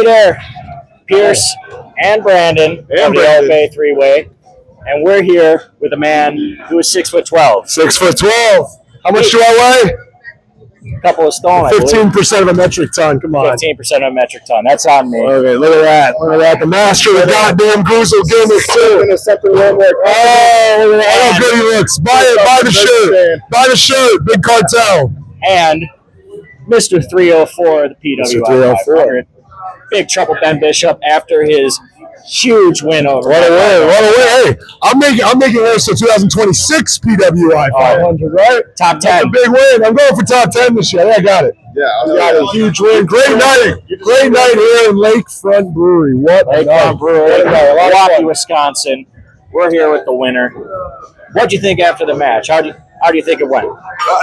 There, Pierce and Brandon of the Ope Eh three-way, and we're here with a man who is 6'12". 6'12". How much do I weigh? A couple of stone. 15% of a metric ton. Come on. 15% of a metric ton. That's on me. Okay, look at that. Look at that. The master of the goddamn Gruzel gimmick too. Oh, look at that. How good he looks. Buy it. Buy the shirt. Buy the shirt. Big cartel. And Mr. 304 of the PWI 500. Big Trouble Ben Bishop after his huge win over. What a win. Hey, I'm making this for 2026 PWI 500, right? Top 10. That's a big win. I'm going for top 10 this year. I got it. Yeah, I got a huge win. Great night here in Lakefront Brewery. Lakefront Brewery, Milwaukee, Wisconsin. We're here with the winner. What'd you think after the match? How do you think it went?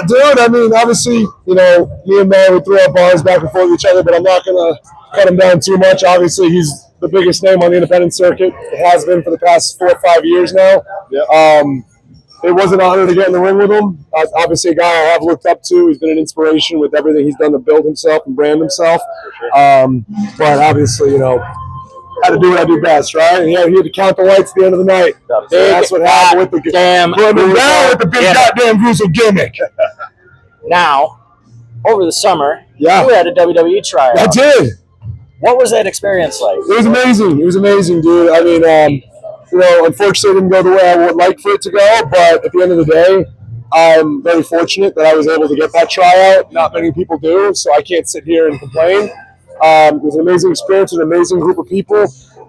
Dude, I mean, obviously, me and Matt would throw up bars back and forth with each other, but I'm not gonna cut him down too much. Obviously, he's the biggest name on the independent circuit. It has been for the past 4 or 5 years now. Yeah. It was an honor to get in the ring with him. Obviously, a guy I have looked up to. He's been an inspiration with everything he's done to build himself and brand himself. But obviously, had to do what I do best, right? And he had to count the lights at the end of the night. That's what happened with the damn big goddamn Gruzel gimmick. Now, over the summer, you had a WWE tryout. I did. What was that experience like? It was amazing. It was amazing, dude. I mean, unfortunately, it didn't go the way I would like for it to go. But at the end of the day, I'm very fortunate that I was able to get that tryout. Not many people do, so I can't sit here and complain. It was an amazing experience, an amazing group of people.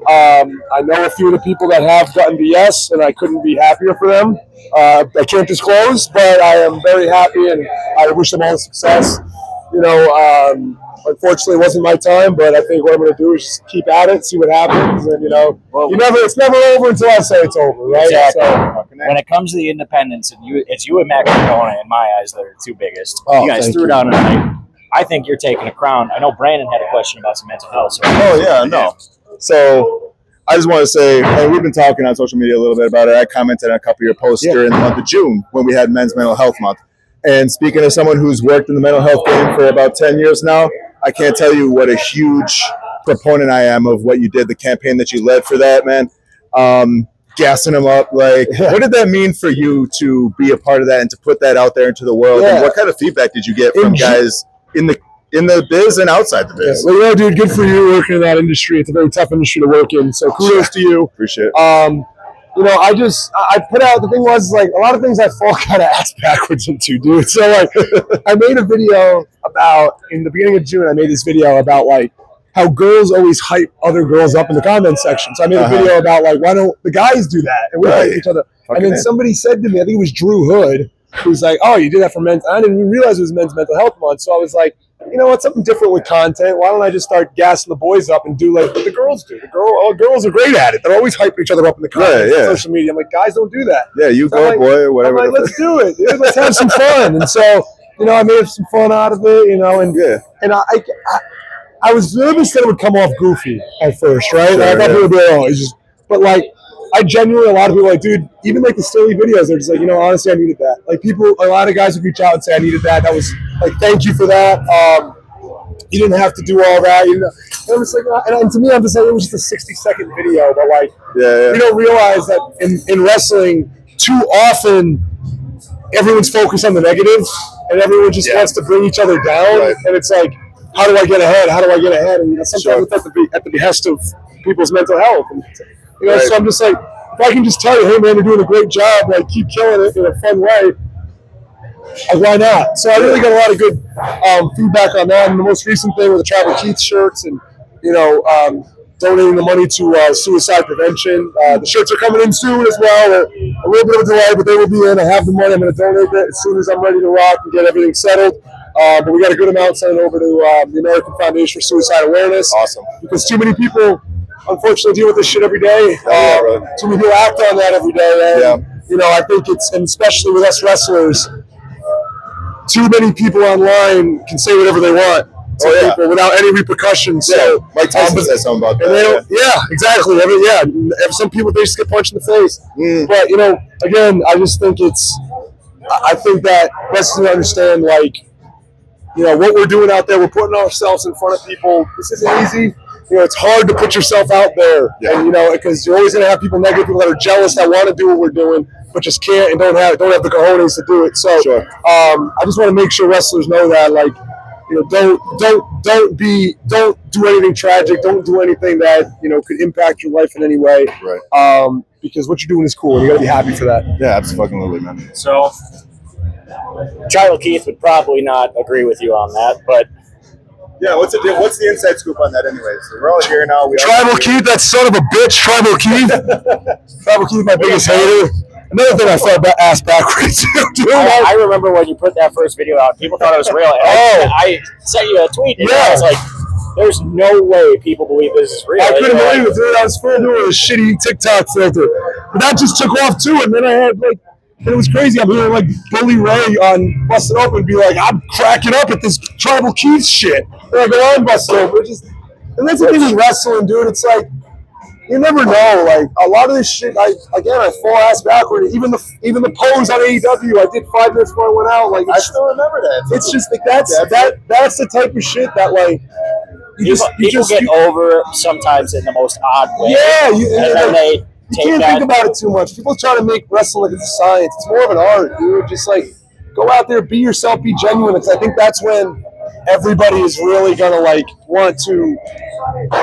I know a few of the people that have gotten the yes, and I couldn't be happier for them. I can't disclose, but I am very happy, and I wish them all the success. Unfortunately, it wasn't my time, but I think what I'm going to do is just keep at it, see what happens, and it's never over until I say it's over, right? Exactly. So, when it comes to the independents, it's you and Matt Cardona, in my eyes, that are the two biggest. Oh, you guys threw it down tonight. I think you're taking a crown. I know Brandon had a question about some mental health. So I just want to say, we've been talking on social media a little bit about it. I commented on a couple of your posts during the month of June when we had Men's Mental Health Month. And speaking as someone who's worked in the mental health game for about 10 years now, I can't tell you what a huge proponent I am of what you did, the campaign that you led for that, man. Gassing them up. What did that mean for you to be a part of that and to put that out there into the world? Yeah. And what kind of feedback did you get from guys in the biz and outside the biz? Yeah. Well, dude, good for you working in that industry. It's a very tough industry to work in. So kudos to you. Appreciate it. I put out, the thing was, a lot of things I fall kind of ass backwards into, dude. So, I made a video in the beginning of June, I made this video about, how girls always hype other girls up in the comment section. So I made a video about, why don't the guys do that? And we hype each other. And then somebody said to me, I think it was Drew Hood, who's like, oh, you did that for men's. I didn't even realize it was Men's Mental Health Month. So I was like, you know what, something different with content. Why don't I just start gassing the boys up and do what the girls do? Girls are great at it. They're always hyping each other up in the comments on social media. I'm like, guys, don't do that. Yeah, you so go, boy, or whatever. I'm like, let's do it, dude. Let's have some fun. And so, I made some fun out of it, and I was nervous that it would come off goofy at first, right? Sure, I thought people would be like, it's just, but I genuinely, a lot of people dude, even the silly videos, they're just honestly, I needed that. A lot of guys would reach out and say, I needed that. That was thank you for that. You didn't have to do all that. And it was and to me, I'm just saying, it was just a 60-second video, but we don't realize that in wrestling, too often, everyone's focused on the negative, and everyone just wants to bring each other down, and it's how do I get ahead? How do I get ahead? And sometimes it's at the behest of people's mental health. And, so I'm just if I can just tell you, hey man, you're doing a great job, keep killing it in a fun way, why not? So I really got a lot of good feedback on that. And the most recent thing with the Travel Keith shirts and, donating the money to suicide prevention. The shirts are coming in soon as well. They're a little bit of a delay, but they will be in. I have the money. I'm going to donate it as soon as I'm ready to rock and get everything settled. But we got a good amount sent over to the American Foundation for Suicide Awareness. Awesome. Because too many people, unfortunately, deal with this shit every day. Too many people act on that every day. And, I think and especially with us wrestlers, too many people online can say whatever they want to people without any repercussions. Yeah. So, Mike Tyson said something about that. Exactly. Some people, they just get punched in the face. But, again, I just think I think that wrestlers understand, what we're doing out there, we're putting ourselves in front of people. This isn't easy. it's hard to put yourself out there, and because you're always going to have people, negative people that are jealous that want to do what we're doing, but just can't and don't have the cojones to do it. So, I just want to make sure wrestlers know that, like, don't do anything tragic, don't do anything that could impact your life in any way, right? Because what you're doing is cool, and you got to be happy for that. Yeah, absolutely, man. So, Tribal Keith would probably not agree with you on that, but. Yeah, what's the inside scoop on that anyway? So we're all here now. Tribal Keith, that son of a bitch, Tribal Keith. Tribal Keith, my biggest hater. Another thing I felt ass backwards. I remember when you put that first video out, people thought it was real. I sent you a tweet, and I was like, there's no way people believe this is real. I couldn't believe it, dude. I was full doing a shitty TikTok filter. But that just took off too, and then I had and it was crazy. I'm hearing Bully Ray on Busted Open be like, I'm cracking up at this Tribal Keith shit. And I go on Busted Open. And that's the thing with wrestling, dude. It's like, you never know. Like, a lot of this shit, I fall ass backward. Even the pose on AEW, I did 5 minutes before I went out. Like, I still remember that. It's just like that's the type of shit that people get over sometimes in the most odd way. Yeah, and then they. You can't think about it too much. People try to make wrestling like it's a science. It's more of an art, dude. Just go out there, be yourself, be genuine. Because I think that's when everybody is really gonna want to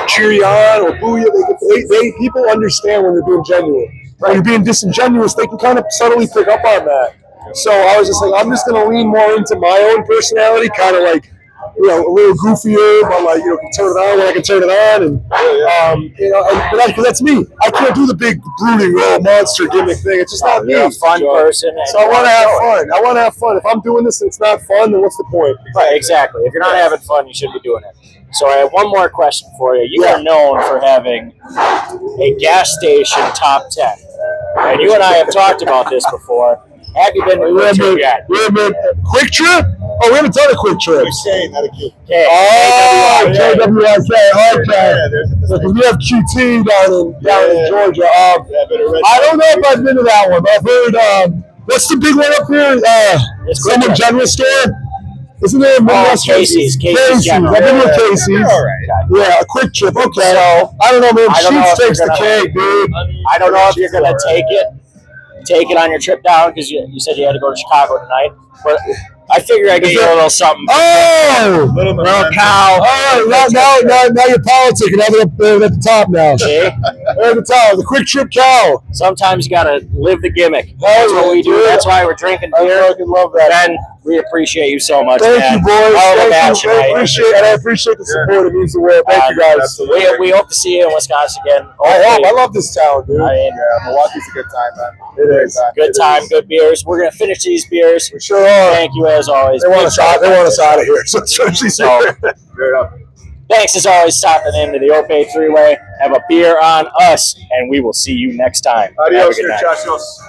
cheer you on or boo you. People understand when you're being genuine. When you're being disingenuous, they can kind of subtly pick up on that. So I was just like, I'm just gonna lean more into my own personality, kind of a little goofier, but can turn it on when I can turn it on, and because that's me. I can't do the big brooding monster gimmick thing. It's just not me. You're a fun person, so I want to have fun. I want to have fun. If I'm doing this and it's not fun, then what's the point? Right, exactly. If you're not having fun, you shouldn't be doing it. So I have one more question for you. You are known for having a gas station top 10, and you and I have talked about this before. Have you been to Quick Trip yet? Quick Trip? Oh, we haven't done a Quick Trip. You're not a Q. Oh, KWIK. Okay. We have QT down in Georgia. I don't know if I've been to that one, but I've heard, what's the big one up here? Some general store? Isn't there a Casey's. Casey's General. I've been with Casey's. Yeah, a Quick Trip. Okay. So, I don't know, man. Sheets takes the cake, dude. I don't know if you're going to take it on your trip down, because you said you had to go to Chicago tonight. But I figure I get you a little something. Oh! Little cow. All right, now you're politicking. Now they're at the top now. See? They're at the top. The Quick Trip cow. Sometimes you got to live the gimmick. That's what we do. That's why we're drinking beer. I fucking love that. Ben, we appreciate you so much, Thank man. you, boys. I appreciate the support. It means the world. Thank you, guys. We hope to see you in Wisconsin again. I love this town, dude. Milwaukee's a good time, man. It is. Good time, good beers. We're going to finish these beers. We sure are. Thank you, as always. They want us out of here. So especially thanks, as always, stopping into the Ope three-way. Have a beer on us, and we will see you next time. Adios, muchachos.